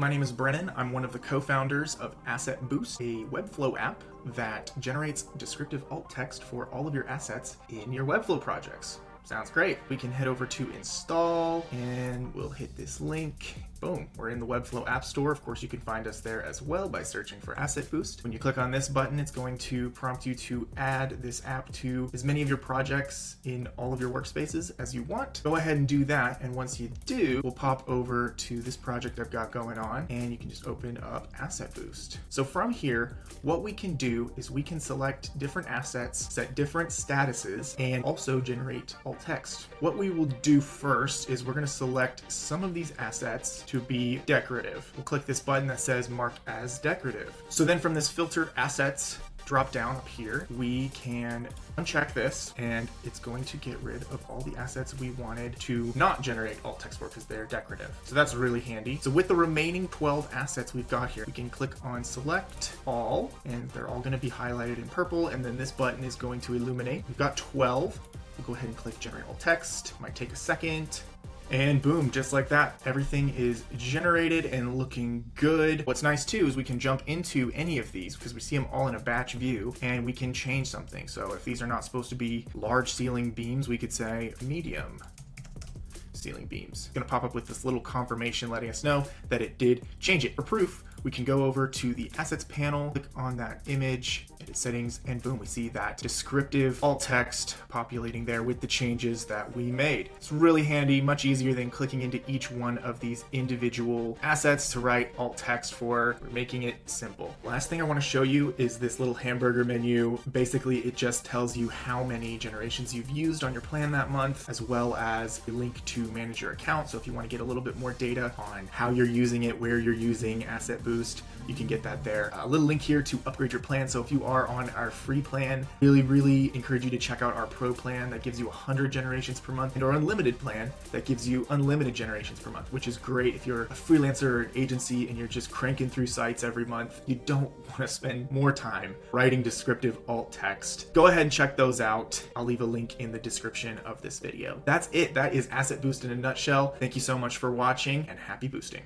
My name is Brennan. I'm one of the co-founders of AssetBoost, a Webflow app that generates descriptive alt text for all of your assets in your Webflow projects. Sounds great. We can head over to install and we'll hit this link. Boom, we're in the Webflow App Store. Of course, you can find us there as well by searching for AssetBoost. When you click on this button, it's going to prompt you to add this app to as many of your projects in all of your workspaces as you want. Go ahead and do that, and once you do, we'll pop over to this project I've got going on, and you can just open up AssetBoost. So from here, what we can do is we can select different assets, set different statuses, and also generate alt text. What we will do first is we're going to select some of these assets to be decorative. We'll click this button that says marked as decorative. So then from this filtered assets drop down up here, we can uncheck this and it's going to get rid of all the assets we wanted to not generate alt text for because they're decorative. So that's really handy. So with the remaining 12 assets we've got here, we can click on select all and they're all going to be highlighted in purple, and then this button is going to illuminate. We've got 12. We'll go ahead and click generate alt text. Might take a second. And boom, just like that, everything is generated and looking good. What's nice too is we can jump into any of these because we see them all in a batch view and we can change something. So if these are not supposed to be large ceiling beams, we could say medium ceiling beams. It's gonna pop up with this little confirmation letting us know that it did change it. For proof, we can go over to the assets panel, click on that image, edit settings, and boom, we see that descriptive alt text populating there with the changes that we made. It's really handy, much easier than clicking into each one of these individual assets to write alt text for. We're making it simple. Last thing I want to show you is this little hamburger menu. Basically, it just tells you how many generations you've used on your plan that month, as well as a link to manage your account. So if you want to get a little bit more data on how you're using it, where you're using AssetBoost, you can get that there. A little link here to upgrade your plan. So if you are on our free plan, really encourage you to check out our pro plan that gives you 100 generations per month, and our unlimited plan that gives you unlimited generations per month, which is great if you're a freelancer or an agency and you're just cranking through sites every month. You don't want to spend more time writing descriptive alt text. Go ahead and check those out. I'll leave a link in the description of this video. That's it. That is AssetBoost in a nutshell. Thank you so much for watching and happy boosting.